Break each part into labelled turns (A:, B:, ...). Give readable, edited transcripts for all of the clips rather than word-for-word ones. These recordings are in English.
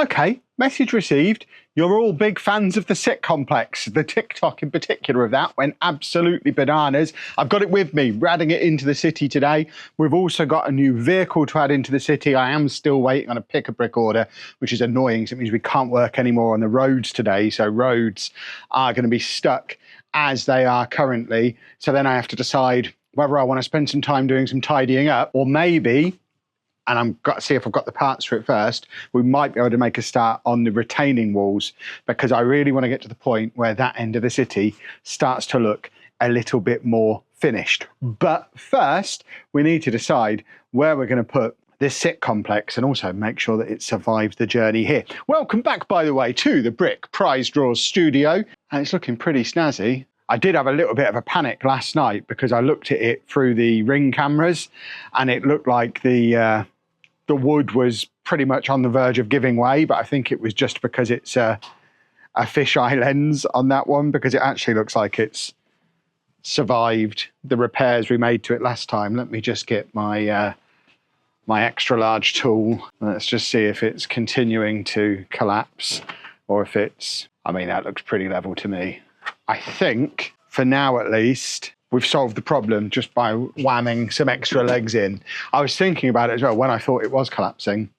A: Okay, message received. You're all big fans of the sit complex. The TikTok in particular of that went absolutely bananas. I've got it with me. We're adding it into the city today. We've also got a new vehicle to add into the city. I am still waiting on a pick-a-brick order, which is annoying. So it means we can't work anymore on the roads today. So roads are going to be stuck as they are currently. So then I have to decide whether I want to spend some time doing some tidying up, or maybe, and I've got to see if I've got the parts for it first, we might be able to make a start on the retaining walls, because I really want to get to the point where that end of the city starts to look a little bit more finished. But first, we need to decide where we're going to put this sit complex and also make sure that it survives the journey here. Welcome back, by the way, to the Brick Prize Draws studio, and it's looking pretty snazzy. I did have a little bit of a panic last night because I looked at it through the Ring cameras and it looked like the wood was pretty much on the verge of giving way, but I think it was just because it's a fisheye lens on that one, because it actually looks like it's survived the repairs we made to it last time. Let me just get my my extra large tool. Let's just see if it's continuing to collapse or if it's, I mean, that looks pretty level to me. I think, for now at least, we've solved the problem just by whamming some extra legs in. I was thinking about it as well when I thought it was collapsing.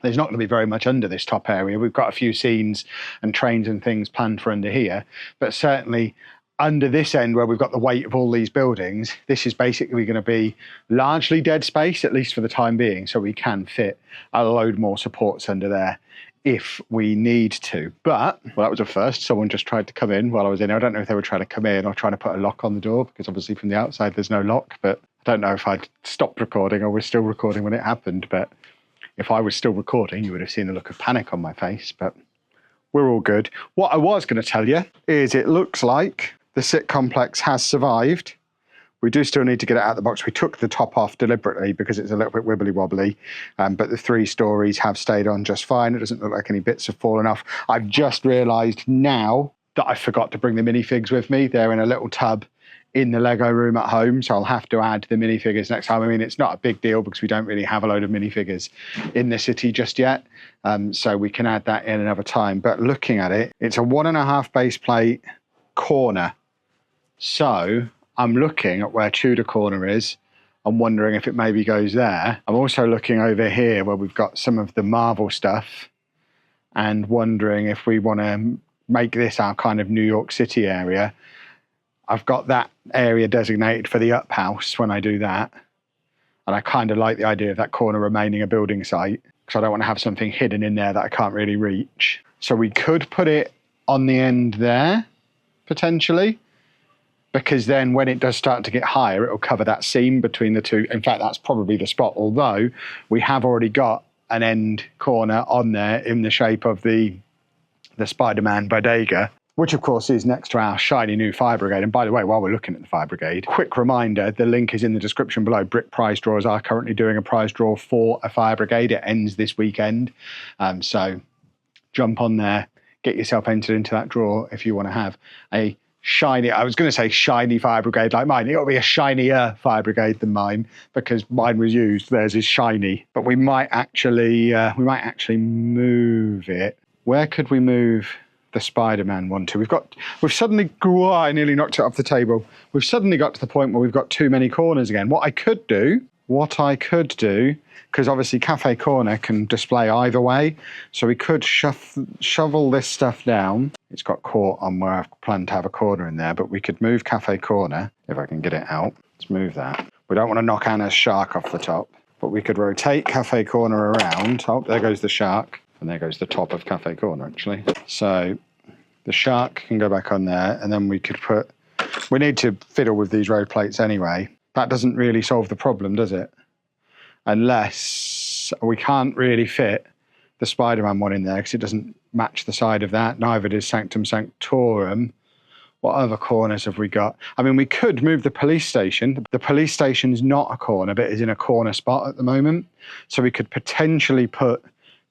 A: There's not going to be very much under this top area. We've got a few scenes and trains and things planned for under here, but certainly under this end where we've got the weight of all these buildings, this is basically going to be largely dead space, at least for the time being, so we can fit a load more supports under there if we need to. But, well, that was a first. Someone just tried to come in while I was in. I don't know if they were trying to come in or trying to put a lock on the door, because obviously from the outside there's no lock, but I don't know if I'd stopped recording or was still recording when it happened. But if I was still recording, you would have seen a look of panic on my face, but we're all good. What I was going to tell you is it looks like the sit complex has survived. We do still need to get it out of the box. We took the top off deliberately because it's a little bit wibbly wobbly, but the 3 stories have stayed on just fine. It doesn't look like any bits have fallen off. I've just realised now that I forgot to bring the minifigs with me. They're in a little tub in the Lego room at home, so I'll have to add the minifigures next time. I mean, it's not a big deal because we don't really have a load of minifigures in the city just yet, so we can add that in another time. But looking at it, it's a 1.5 base plate corner. So I'm looking at where Tudor Corner is. I'm wondering if it maybe goes there. I'm also looking over here where we've got some of the Marvel stuff and wondering if we want to make this our kind of New York City area. I've got that area designated for the up house when I do that. And I kind of like the idea of that corner remaining a building site, because I don't want to have something hidden in there that I can't really reach. So we could put it on the end there, potentially, because then when it does start to get higher, it'll cover that seam between the two. In fact, that's probably the spot, although we have already got an end corner on there in the shape of the Spider-Man bodega, which of course is next to our shiny new Fire Brigade. And by the way, while we're looking at the Fire Brigade, quick reminder, the link is in the description below. Brick Prize Drawers are currently doing a prize draw for a Fire Brigade. It ends this weekend. So jump on there, get yourself entered into that draw if you want to have a shiny, I was going to say shiny Fire Brigade like mine. It'll be a shinier Fire Brigade than mine because mine was used. Theirs is shiny. But we might actually move it. Where could we move the Spider-Man one to? We've suddenly, I nearly knocked it off the table. We've suddenly got to the point where we've got too many corners again. What I could do, because obviously Cafe Corner can display either way, so we could shovel this stuff down. It's got caught on where I've planned to have a corner in there, but we could move Cafe Corner, if I can get it out. Let's move that. We don't want to knock Anna's shark off the top, but we could rotate Cafe Corner around. Oh, there goes the shark, and there goes the top of Cafe Corner, actually. So the shark can go back on there, and then we could we need to fiddle with these road plates anyway. That doesn't really solve the problem, does it? Unless we can't really fit the Spider-Man one in there because it doesn't match the side of that. Neither does Sanctum Sanctorum. What other corners have we got? I mean, we could move the police station. The police station's not a corner, but is in a corner spot at the moment. So we could potentially put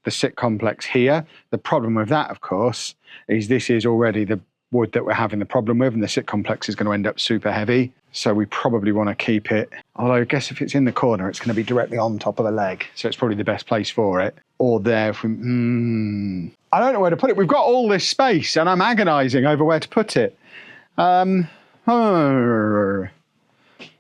A: the sit complex here. The problem with that, of course, is this is already the wood that we're having the problem with, and the sit complex is going to end up super heavy. So we probably want to keep it, although I guess if it's in the corner, it's going to be directly on top of the leg. So it's probably the best place for it. Or there, if we, I don't know where to put it. We've got all this space and I'm agonizing over where to put it.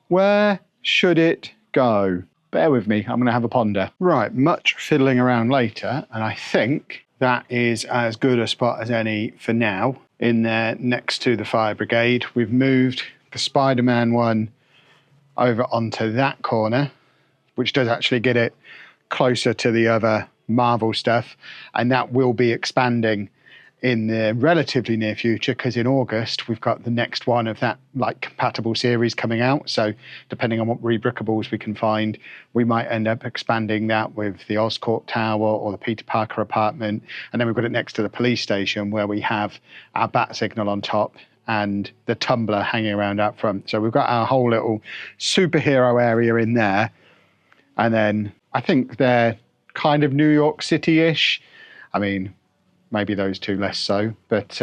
A: Where should it go? Bear with me, I'm going to have a ponder. Right, much fiddling around later, and I think that is as good a spot as any for now. In there next to the Fire Brigade, we've moved the Spider-Man one over onto that corner, which does actually get it closer to the other Marvel stuff, and that will be expanding in the relatively near future, because in August we've got the next one of that like compatible series coming out. So depending on what rebrickables we can find, we might end up expanding that with the Oscorp Tower or the Peter Parker apartment, and then we've got it next to the police station where we have our bat signal on top and the tumbler hanging around out front. So we've got our whole little superhero area in there, and then I think they're kind of New York City-ish. I mean, maybe those two less so, but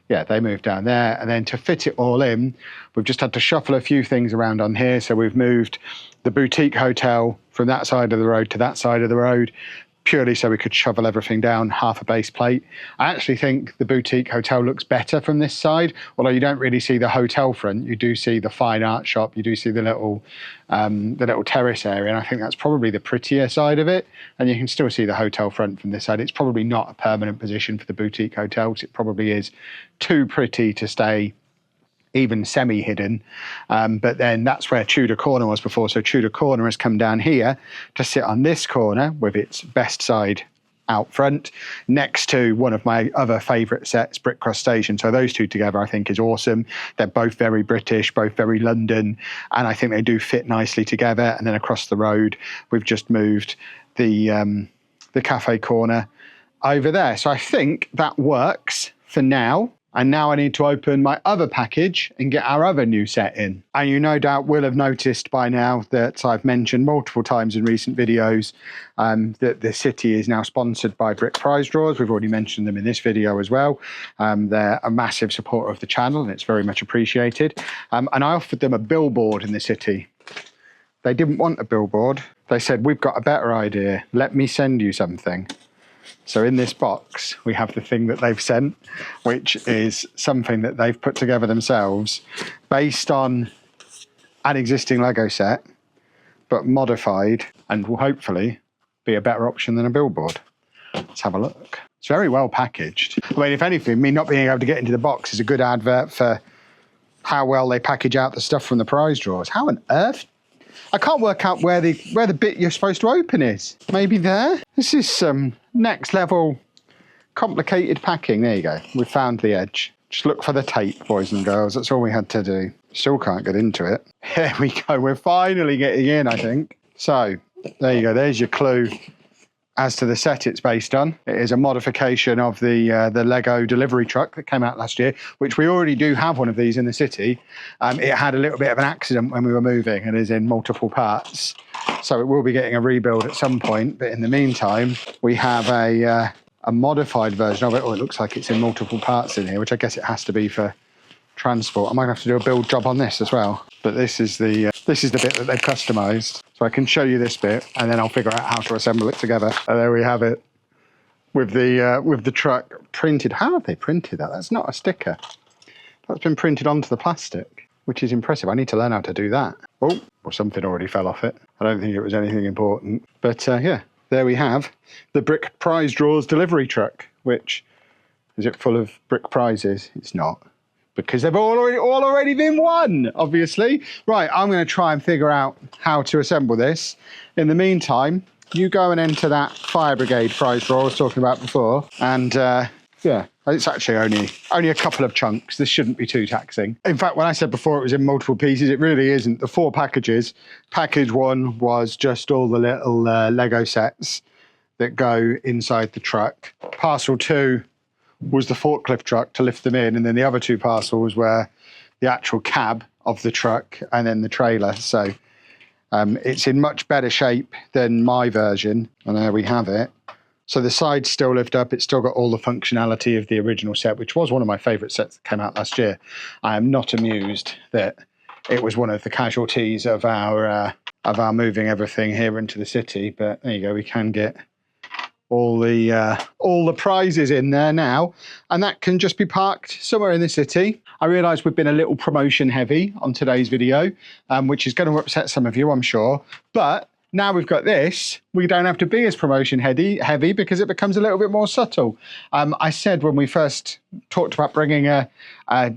A: yeah, they moved down there. And then to fit it all in, we've just had to shuffle a few things around on here. So we've moved the boutique hotel from that side of the road to that side of the road, purely so we could shovel everything down half a base plate. I actually think the boutique hotel looks better from this side, although you don't really see the hotel front. You do see the fine art shop, you do see the little terrace area, and I think that's probably the prettier side of it. And you can still see the hotel front from this side. It's probably not a permanent position for the boutique hotels. It probably is too pretty to stay even semi-hidden, but then that's where Tudor Corner was before. So Tudor Corner has come down here to sit on this corner with its best side out front, next to one of my other favourite sets, Brickcross Station. So those two together I think is awesome. They're both very British, both very London, and I think they do fit nicely together. And then across the road, we've just moved the cafe corner over there. So I think that works for now. And now I need to open my other package and get our other new set in. And you no doubt will have noticed by now that I've mentioned multiple times in recent videos that the city is now sponsored by Brick Prize Drawers. We've already mentioned them in this video as well. They're a massive supporter of the channel and it's very much appreciated. And I offered them a billboard in the city. They didn't want a billboard. They said, we've got a better idea. Let me send you something. So in this box, we have the thing that they've sent, which is something that they've put together themselves based on an existing Lego set, but modified and will hopefully be a better option than a billboard. Let's have a look. It's very well packaged. I mean, if anything, me not being able to get into the box is a good advert for how well they package out the stuff from the prize drawers. How on earth? I can't work out where the bit you're supposed to open is. Maybe there? This is some next level complicated packing. There you go. We found the edge. Just look for the tape, boys and girls. That's all we had to do. Still can't get into it. Here we go. We're finally getting in, I think. So there you go. There's your clue as to the set it's based on. It is a modification of the Lego delivery truck that came out last year, which we already do have one of these in the city. It had a little bit of an accident when we were moving and is in multiple parts. So it will be getting a rebuild at some point. But in the meantime, we have a modified version of it. Oh, it looks like it's in multiple parts in here, which I guess it has to be for transport. I might have to do a build job on this as well. But this is the bit that they've customized. So I can show you this bit and then I'll figure out how to assemble it together. And there we have it with the truck printed. How have they printed that? That's not a sticker. That's been printed onto the plastic, which is impressive. I need to learn how to do that. Oh, well, something already fell off it. I don't think it was anything important. But yeah, there we have the Brick Prize Drawers delivery truck, which, is it full of brick prizes? It's not, because they've all already been won, obviously. Right, I'm going to try and figure out how to assemble this. In the meantime, you go and enter that Fire Brigade prize draw I was talking about before. And yeah, it's actually only a couple of chunks. This shouldn't be too taxing. In fact, when I said before it was in multiple pieces, it really isn't. The 4 packages. Package 1 was just all the little Lego sets that go inside the truck. Parcel 2 was the forklift truck to lift them in, and then the other 2 parcels were the actual cab of the truck and then the trailer. So it's in much better shape than my version, and there we have it. So the sides still lift up. It's still got all the functionality of the original set, which was one of my favourite sets that came out last year. I am not amused that it was one of the casualties of our moving everything here into the city. But there you go. We can get all the prizes in there now, and that can just be parked somewhere in the city. I realise we've been a little promotion heavy on today's video, which is going to upset some of you, I'm sure. But now we've got this, we don't have to be as promotion heavy because it becomes a little bit more subtle. I said when we first talked about bringing a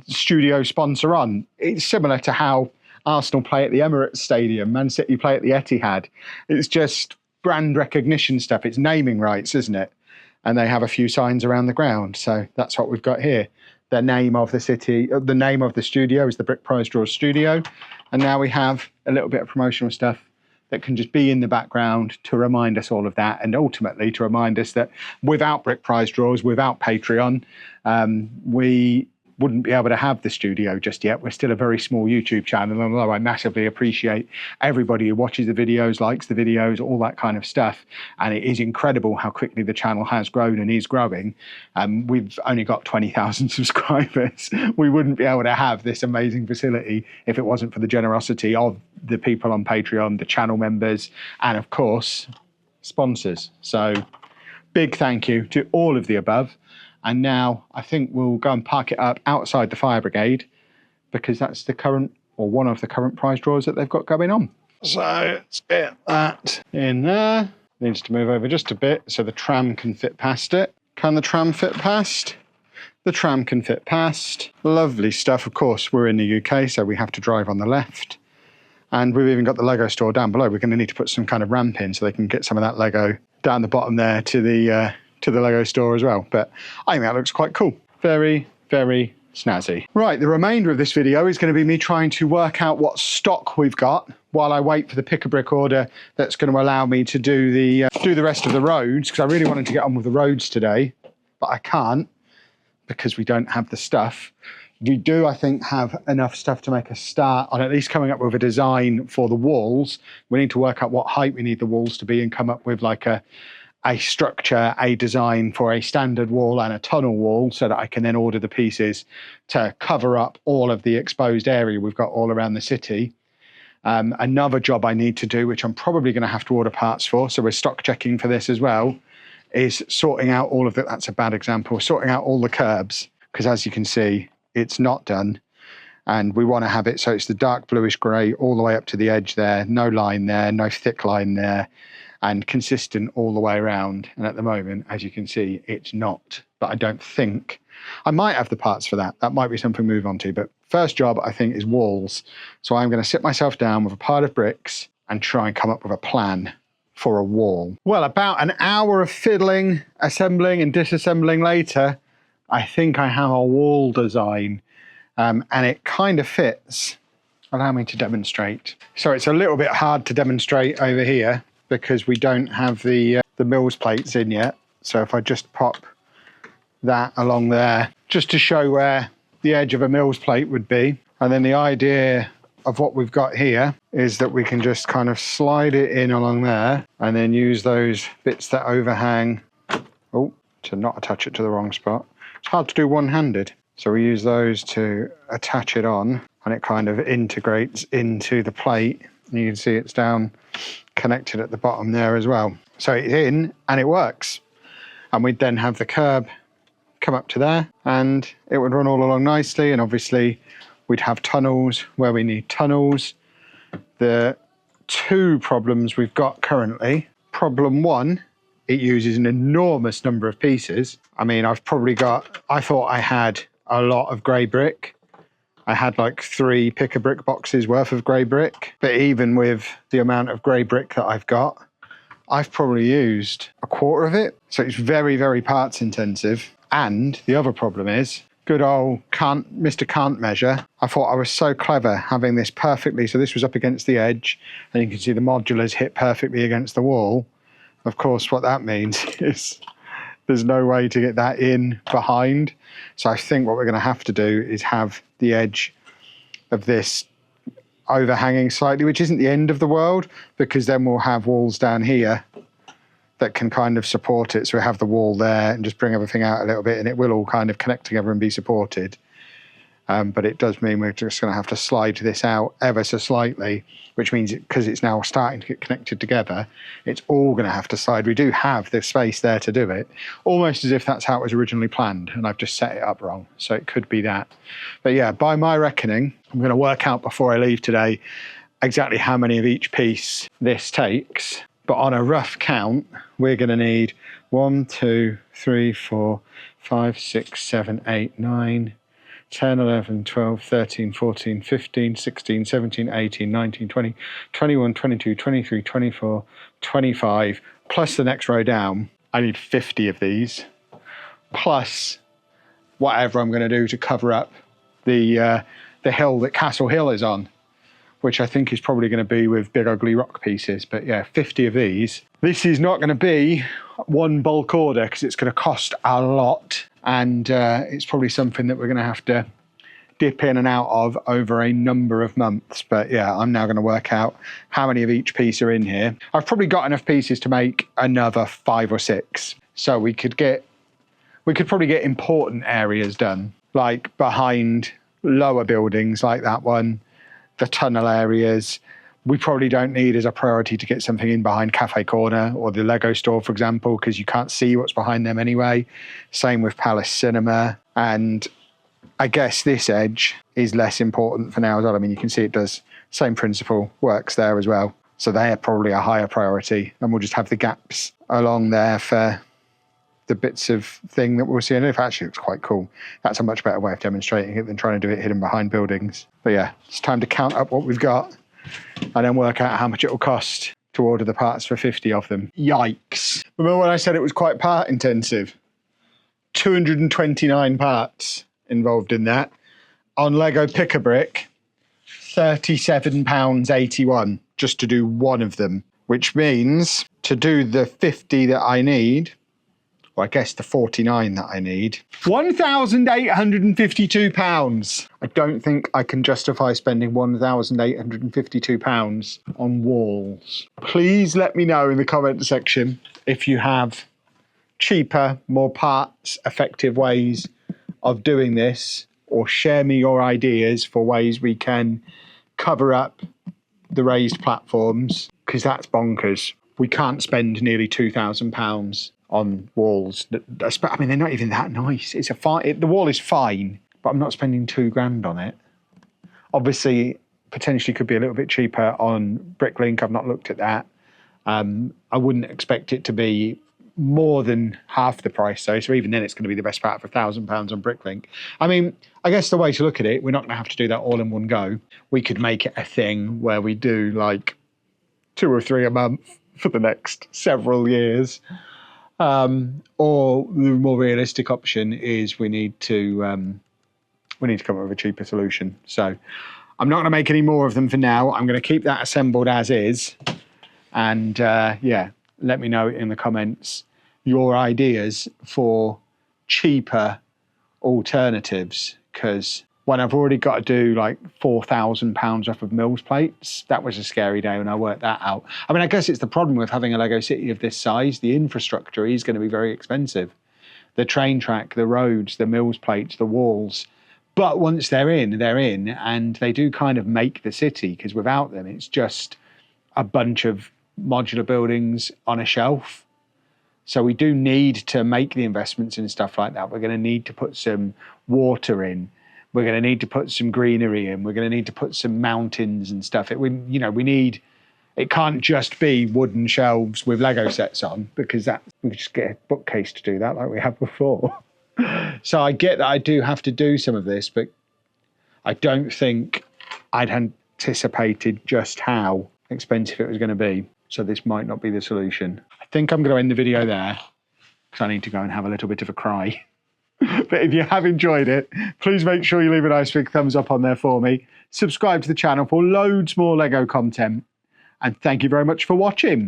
A: studio sponsor on, it's similar to how Arsenal play at the Emirates Stadium, Man City play at the Etihad. It's just brand recognition stuff. It's naming rights, isn't it? And they have a few signs around the ground. So that's what we've got here. The name of the city, the name of the studio is the Brick Prize Draws Studio. And now we have a little bit of promotional stuff that can just be in the background to remind us all of that, and ultimately to remind us that without Brick Prize Draws, without Patreon, we wouldn't be able to have the studio just yet. We're still a very small YouTube channel, and although I massively appreciate everybody who watches the videos, likes the videos, all that kind of stuff, and it is incredible how quickly the channel has grown and is growing. We've only got 20,000 subscribers. We wouldn't be able to have this amazing facility if it wasn't for the generosity of the people on Patreon, the channel members, and of course, sponsors. So big thank you to all of the above. And now I think we'll go and park it up outside the Fire Brigade, because that's the current, or one of the current prize draws that they've got going on. So let's get that in there. Needs to move over just a bit so the tram can fit past it. Can the tram fit past? The tram can fit past. Lovely stuff. Of course, we're in the UK, so we have to drive on the left. And we've even got the Lego store down below. We're going to need to put some kind of ramp in so they can get some of that Lego down the bottom there to the Lego store as well. But I think that looks quite cool. Very, very snazzy. Right, the remainder of this video is going to be me trying to work out what stock we've got while I wait for the pick-a-brick order that's going to allow me to do the rest of the roads, because I really wanted to get on with the roads today, but I can't because we don't have the stuff. We do, I think, have enough stuff to make a start on at least coming up with a design for the walls. We need to work out what height we need the walls to be and come up with like a structure, a design for a standard wall and a tunnel wall, so that I can then order the pieces to cover up all of the exposed area we've got all around the city. Another job I need to do, which I'm probably going to have to order parts for, so we're stock checking for this as well, is sorting out all of the, that's a bad example, sorting out all the curbs, because as you can see, it's not done. And we want to have it so it's the dark bluish grey all the way up to the edge there, no line there, no thick line there, and consistent all the way around. And at the moment, as you can see, it's not. But I don't think, I might have the parts for that. That might be something to move on to. But first job, I think, is walls. So I'm going to sit myself down with a pile of bricks and try and come up with a plan for a wall. Well, about an hour of fiddling, assembling and disassembling later, I think I have a wall design. And it kind of fits. Allow me to demonstrate. So it's a little bit hard to demonstrate over here because we don't have the mills plates in yet. So if I just pop that along there, just to show where the edge of a mills plate would be. And then the idea of what we've got here is that we can just kind of slide it in along there and then use those bits that overhang, to not attach it to the wrong spot. It's hard to do one-handed. So we use those to attach it on, and it kind of integrates into the plate. And you can see it's down connected at the bottom there as well. So it's in and it works. And we'd then have the curb come up to there and it would run all along nicely. And obviously we'd have tunnels where we need tunnels. The two problems we've got currently, problem one, it uses an enormous number of pieces. I mean, I thought I had a lot of grey brick. I had like 3 pick-a-brick boxes worth of grey brick. But even with the amount of grey brick that I've got, I've probably used a quarter of it. So it's very, very parts intensive. And the other problem is, good old Mr. Can't measure. I thought I was so clever having this perfectly. So this was up against the edge, and you can see the modulars hit perfectly against the wall. Of course, what that means is there's no way to get that in behind. So I think what we're going to have to do is have the edge of this overhanging slightly, which isn't the end of the world, because then we'll have walls down here that can kind of support it. So we have the wall there and just bring everything out a little bit, and it will all kind of connect together and be supported. But it does mean we're just going to have to slide this out ever so slightly, which means because it's now starting to get connected together, it's all going to have to slide. We do have the space there to do it, almost as if that's how it was originally planned, and I've just set it up wrong. So it could be that. But yeah, by my reckoning, I'm going to work out before I leave today exactly how many of each piece this takes. But on a rough count, we're going to need 1, 2, 3, 4, 5, 6, 7, 8, 9, 10, 11, 12, 13, 14, 15, 16, 17, 18, 19, 20, 21, 22, 23, 24, 25, plus the next row down. I need 50 of these, plus whatever I'm going to do to cover up the hill that Castle Hill is on, which I think is probably going to be with big ugly rock pieces. But yeah, 50 of these. This is not going to be one bulk order because it's going to cost a lot, and it's probably something that we're going to have to dip in and out of over a number of months. But yeah, I'm now going to work out how many of each piece are in here. I've probably got enough pieces to make another 5 or 6. So we could probably get important areas done, like behind lower buildings like that one, the tunnel areas. We probably don't need as a priority to get something in behind Cafe Corner or the Lego store, for example, because you can't see what's behind them anyway. Same with Palace Cinema. And I guess this edge is less important for now as well. I mean, you can see it does, same principle, works there as well. So they're probably a higher priority, and we'll just have the gaps along there for the bits of thing that we'll see. And it actually looks quite cool. That's a much better way of demonstrating it than trying to do it hidden behind buildings. But yeah, it's time to count up what we've got and then work out how much it will cost to order the parts for 50 of them. Yikes. Remember when I said it was quite part intensive? 229 parts involved in that. On Lego Pick-a-Brick, £37.81 just to do one of them, which means to do the 50 that I need, well, I guess the 49 that I need, £1,852. I don't think I can justify spending £1,852 on walls. Please let me know in the comment section if you have cheaper, more parts effective ways of doing this, or share me your ideas for ways we can cover up the raised platforms, because that's bonkers. We can't spend nearly £2,000 on walls. I mean, they're not even that nice. It's the wall is fine, but I'm not spending £2,000 on it. Obviously, potentially could be a little bit cheaper on Bricklink. I've not looked at that. I wouldn't expect it to be more than half the price though. So even then it's going to be the best part of £1,000 on Bricklink. I mean, I guess the way to look at it, we're not going to have to do that all in one go. We could make it a thing where we do like 2 or 3 a month for the next several years. Or the more realistic option is we need to come up with a cheaper solution. So I'm not going to make any more of them for now. I'm going to keep that assembled as is. And yeah, let me know in the comments your ideas for cheaper alternatives, because when I've already got to do like £4,000 worth of Mills plates, that was a scary day when I worked that out. I mean, I guess it's the problem with having a Lego city of this size. The infrastructure is going to be very expensive. The train track, the roads, the Mills plates, the walls. But once they're in, and they do kind of make the city, because without them, it's just a bunch of modular buildings on a shelf. So we do need to make the investments in stuff like that. We're going to need to put some water in. We're going to need to put some greenery in. We're going to need to put some mountains and stuff. It can't just be wooden shelves with Lego sets on, because we just get a bookcase to do that like we had before. So I get that I do have to do some of this, but I don't think I'd anticipated just how expensive it was going to be. So this might not be the solution. I think I'm going to end the video there, because I need to go and have a little bit of a cry. But if you have enjoyed it, please make sure you leave a nice big thumbs up on there for me. Subscribe to the channel for loads more Lego content. And thank you very much for watching.